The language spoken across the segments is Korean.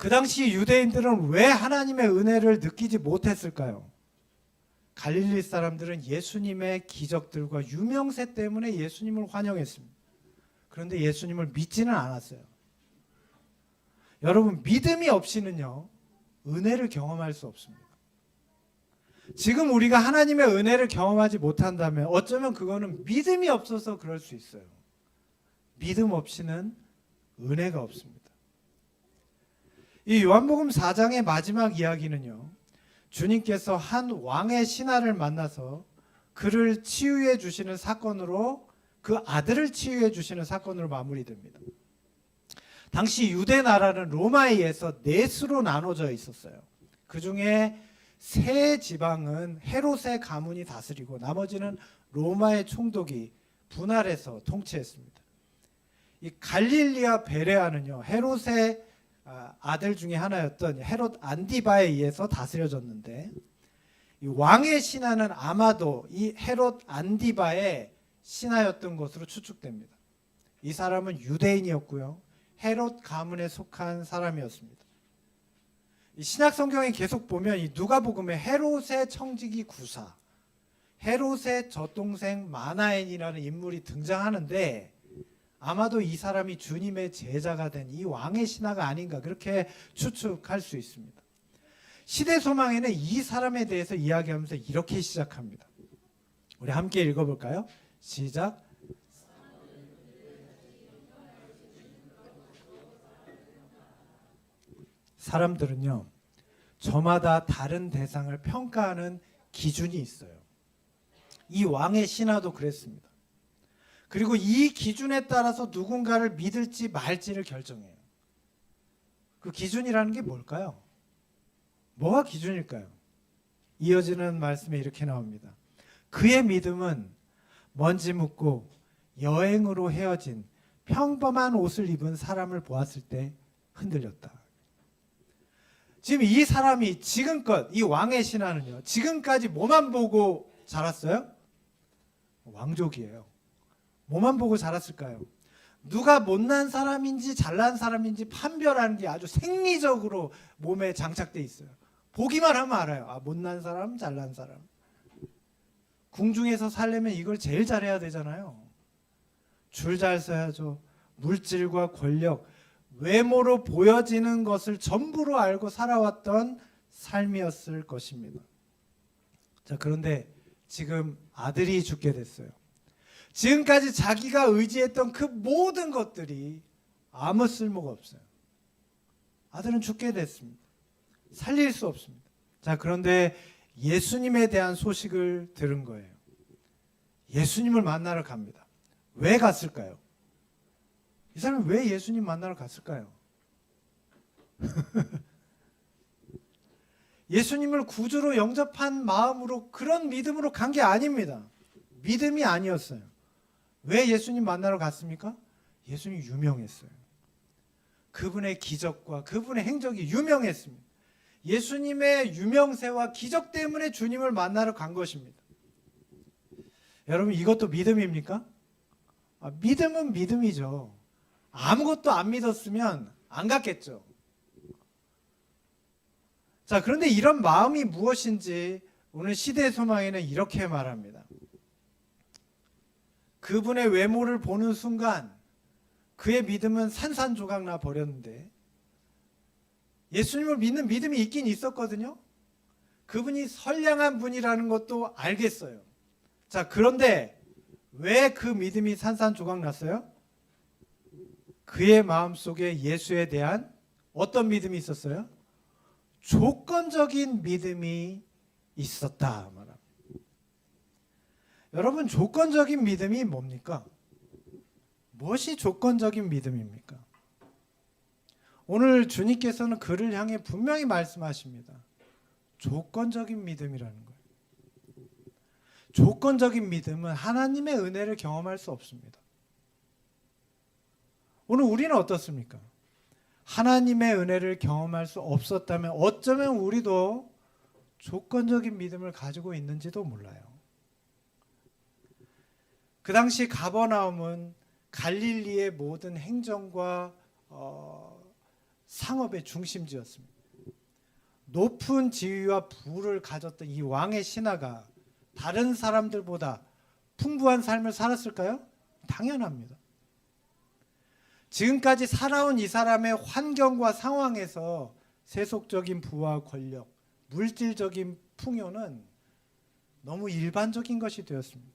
그 당시 유대인들은 왜 하나님의 은혜를 느끼지 못했을까요? 갈릴리 사람들은 예수님의 기적들과 유명세 때문에 예수님을 환영했습니다. 그런데 예수님을 믿지는 않았어요. 여러분, 믿음이 없이는요, 은혜를 경험할 수 없습니다. 지금 우리가 하나님의 은혜를 경험하지 못한다면 어쩌면 그거는 믿음이 없어서 그럴 수 있어요. 믿음 없이는 은혜가 없습니다. 이 요한복음 4장의 마지막 이야기는요, 주님께서 한 왕의 신하를 만나서 그를 치유해 주시는 사건으로, 그 아들을 치유해 주시는 사건으로 마무리됩니다. 당시 유대 나라는 로마에 의해서 넷으로 나눠져 있었어요. 그 중에 세 지방은 헤롯의 가문이 다스리고 나머지는 로마의 총독이 분할해서 통치했습니다. 이 갈릴리와 베레아는요, 헤롯의 아들 중에 하나였던 헤롯 안디바에 의해서 다스려졌는데, 이 왕의 신하는 아마도 이 헤롯 안디바의 신하였던 것으로 추측됩니다. 이 사람은 유대인이었고요, 헤롯 가문에 속한 사람이었습니다. 이 신약 성경에 계속 보면 이 누가복음에 헤롯의 청지기 구사, 헤롯의 젖동생 마나엔이라는 인물이 등장하는데, 아마도 이 사람이 주님의 제자가 된 이 왕의 신하가 아닌가, 그렇게 추측할 수 있습니다. 시대소망에는 이 사람에 대해서 이야기하면서 이렇게 시작합니다. 우리 함께 읽어볼까요? 시작. 사람들은요, 저마다 다른 대상을 평가하는 기준이 있어요. 이 왕의 신하도 그랬습니다. 그리고 이 기준에 따라서 누군가를 믿을지 말지를 결정해요. 그 기준이라는 게 뭘까요? 뭐가 기준일까요? 이어지는 말씀에 이렇게 나옵니다. 그의 믿음은 먼지 묻고 여행으로 헤어진 평범한 옷을 입은 사람을 보았을 때 흔들렸다. 지금 이 사람이 지금껏, 이 왕의 신하는요, 지금까지 뭐만 보고 자랐어요? 왕족이에요. 뭐만 보고 자랐을까요? 누가 못난 사람인지 잘난 사람인지 판별하는 게 아주 생리적으로 몸에 장착돼 있어요. 보기만 하면 알아요. 아, 못난 사람, 잘난 사람. 궁중에서 살려면 이걸 제일 잘해야 되잖아요. 줄 잘 서야죠. 물질과 권력, 외모로 보여지는 것을 전부로 알고 살아왔던 삶이었을 것입니다. 자, 그런데 지금 아들이 죽게 됐어요. 지금까지 자기가 의지했던 그 모든 것들이 아무 쓸모가 없어요. 아들은 죽게 됐습니다. 살릴 수 없습니다. 자, 그런데 예수님에 대한 소식을 들은 거예요. 예수님을 만나러 갑니다. 왜 갔을까요? 이 사람이 왜 예수님 만나러 갔을까요? 예수님을 구주로 영접한 마음으로, 그런 믿음으로 간 게 아닙니다. 믿음이 아니었어요. 왜 예수님 만나러 갔습니까? 예수님이 유명했어요. 그분의 기적과 그분의 행적이 유명했습니다. 예수님의 유명세와 기적 때문에 주님을 만나러 간 것입니다. 여러분, 이것도 믿음입니까? 믿음은 믿음이죠. 아무것도 안 믿었으면 안 갔겠죠. 자, 그런데 이런 마음이 무엇인지 오늘 시대의 소망에는 이렇게 말합니다. 그분의 외모를 보는 순간 그의 믿음은 산산조각 나 버렸는데, 예수님을 믿는 믿음이 있긴 있었거든요. 그분이 선량한 분이라는 것도 알겠어요. 자, 그런데 왜 그 믿음이 산산조각 났어요? 그의 마음속에 예수에 대한 어떤 믿음이 있었어요? 조건적인 믿음이 있었다 말합니다. 여러분, 조건적인 믿음이 뭡니까? 무엇이 조건적인 믿음입니까? 오늘 주님께서는 그를 향해 분명히 말씀하십니다. 조건적인 믿음이라는 거예요. 조건적인 믿음은 하나님의 은혜를 경험할 수 없습니다. 오늘 우리는 어떻습니까? 하나님의 은혜를 경험할 수 없었다면 어쩌면 우리도 조건적인 믿음을 가지고 있는지도 몰라요. 그 당시 가버나움은 갈릴리의 모든 행정과 상업의 중심지였습니다. 높은 지위와 부를 가졌던 이 왕의 신하가 다른 사람들보다 풍부한 삶을 살았을까요? 당연합니다. 지금까지 살아온 이 사람의 환경과 상황에서 세속적인 부와 권력, 물질적인 풍요는 너무 일반적인 것이 되었습니다.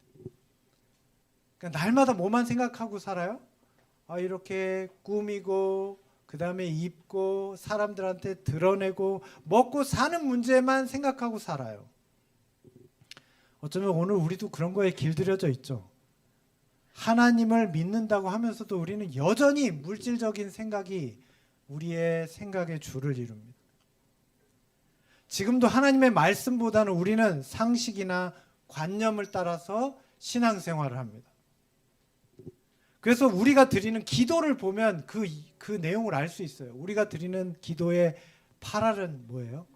그러니까 날마다 뭐만 생각하고 살아요? 이렇게 꾸미고 그 다음에 입고 사람들한테 드러내고 먹고 사는 문제만 생각하고 살아요. 어쩌면 오늘 우리도 그런 거에 길들여져 있죠. 하나님을 믿는다고 하면서도 우리는 여전히 물질적인 생각이 우리의 생각의 주를 이룹니다. 지금도 하나님의 말씀보다는 우리는 상식이나 관념을 따라서 신앙생활을 합니다. 그래서 우리가 드리는 기도를 보면 그 내용을 알 수 있어요. 우리가 드리는 기도의 8알은 뭐예요?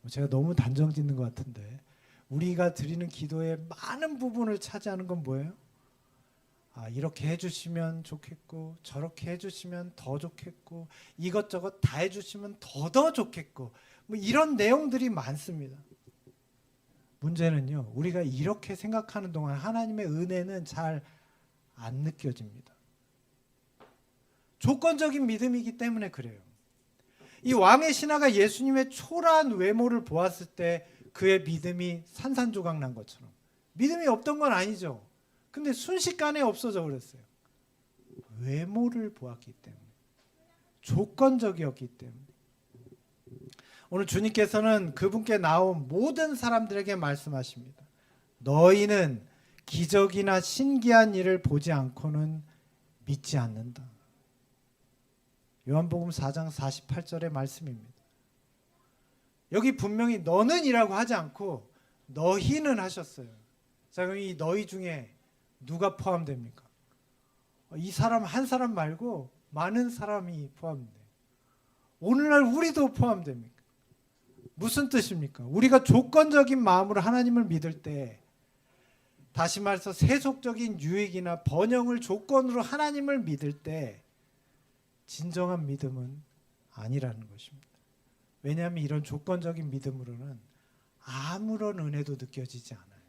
제가 너무 단정 짓는 것 같은데 우리가 드리는 기도의 많은 부분을 차지하는 건 뭐예요? 이렇게 해주시면 좋겠고 저렇게 해주시면 더 좋겠고 이것저것 다 해주시면 더 좋겠고 뭐 이런 내용들이 많습니다. 문제는요, 우리가 이렇게 생각하는 동안 하나님의 은혜는 잘 안 느껴집니다. 조건적인 믿음이기 때문에 그래요. 이 왕의 신하가 예수님의 초라한 외모를 보았을 때 그의 믿음이 산산조각 난 것처럼 믿음이 없던 건 아니죠. 근데 순식간에 없어져 버렸어요. 외모를 보았기 때문에, 조건적이었기 때문에. 오늘 주님께서는 그분께 나온 모든 사람들에게 말씀하십니다. 너희는 기적이나 신기한 일을 보지 않고는 믿지 않는다. 요한복음 4장 48절의 말씀입니다. 여기 분명히 너는이라고 하지 않고 너희는 하셨어요. 자, 그럼 이 너희 중에 누가 포함됩니까? 이 사람 한 사람 말고 많은 사람이 포함돼요. 오늘날 우리도 포함됩니까? 무슨 뜻입니까? 우리가 조건적인 마음으로 하나님을 믿을 때, 다시 말해서 세속적인 유익이나 번영을 조건으로 하나님을 믿을 때 진정한 믿음은 아니라는 것입니다. 왜냐하면 이런 조건적인 믿음으로는 아무런 은혜도 느껴지지 않아요.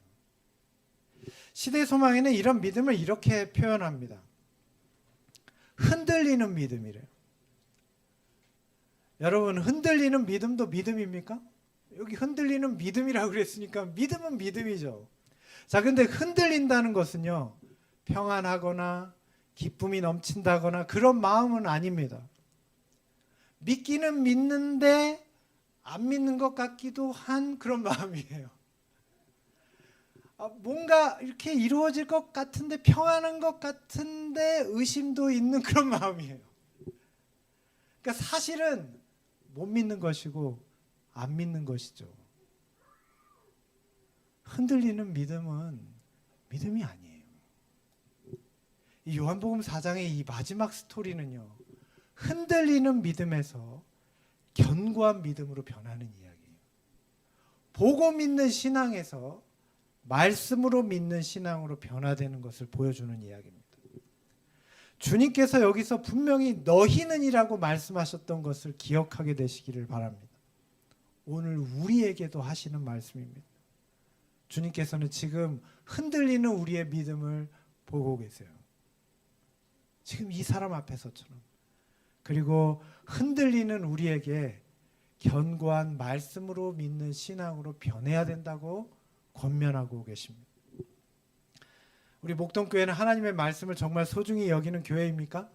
시대소망에는 이런 믿음을 이렇게 표현합니다. 흔들리는 믿음이래요. 여러분, 흔들리는 믿음도 믿음입니까? 여기 흔들리는 믿음이라고 그랬으니까 믿음은 믿음이죠. 자, 근데 흔들린다는 것은요, 평안하거나 기쁨이 넘친다거나 그런 마음은 아닙니다. 믿기는 믿는데 안 믿는 것 같기도 한 그런 마음이에요. 뭔가 이렇게 이루어질 것 같은데, 평안한 것 같은데 의심도 있는 그런 마음이에요. 그러니까 사실은 못 믿는 것이고 안 믿는 것이죠. 흔들리는 믿음은 믿음이 아니에요. 이 요한복음 4장의 이 마지막 스토리는요, 흔들리는 믿음에서 견고한 믿음으로 변하는 이야기예요. 보고 믿는 신앙에서 말씀으로 믿는 신앙으로 변화되는 것을 보여주는 이야기입니다. 주님께서 여기서 분명히 너희는이라고 말씀하셨던 것을 기억하게 되시기를 바랍니다. 오늘 우리에게도 하시는 말씀입니다. 주님께서는 지금 흔들리는 우리의 믿음을 보고 계세요. 지금 이 사람 앞에서처럼. 그리고 흔들리는 우리에게 견고한 말씀으로 믿는 신앙으로 변해야 된다고 권면하고 계십니다. 우리 목동교회는 하나님의 말씀을 정말 소중히 여기는 교회입니까?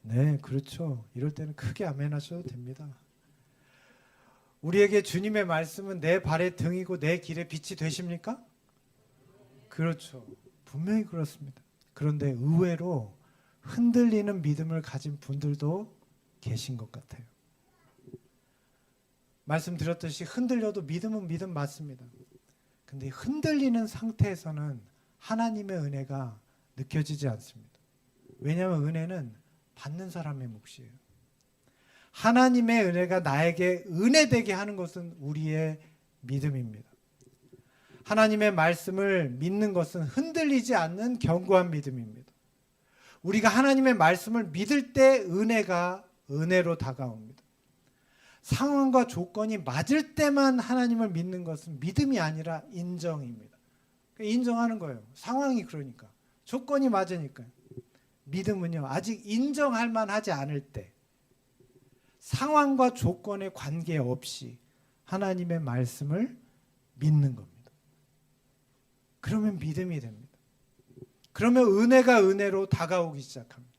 네, 그렇죠. 이럴 때는 크게 아멘 하셔도 됩니다. 우리에게 주님의 말씀은 내 발의 등이고 내 길의 빛이 되십니까? 그렇죠. 분명히 그렇습니다. 그런데 의외로 흔들리는 믿음을 가진 분들도 계신 것 같아요. 말씀드렸듯이 흔들려도 믿음은 믿음 맞습니다. 근데 흔들리는 상태에서는 하나님의 은혜가 느껴지지 않습니다. 왜냐하면 은혜는 받는 사람의 몫이에요. 하나님의 은혜가 나에게 은혜되게 하는 것은 우리의 믿음입니다. 하나님의 말씀을 믿는 것은 흔들리지 않는 견고한 믿음입니다. 우리가 하나님의 말씀을 믿을 때 은혜가 은혜로 다가옵니다. 상황과 조건이 맞을 때만 하나님을 믿는 것은 믿음이 아니라 인정입니다. 인정하는 거예요. 상황이 그러니까. 조건이 맞으니까요. 믿음은요, 아직 인정할 만하지 않을 때, 상황과 조건에 관계없이 하나님의 말씀을 믿는 겁니다. 그러면 믿음이 됩니다. 그러면 은혜가 은혜로 다가오기 시작합니다.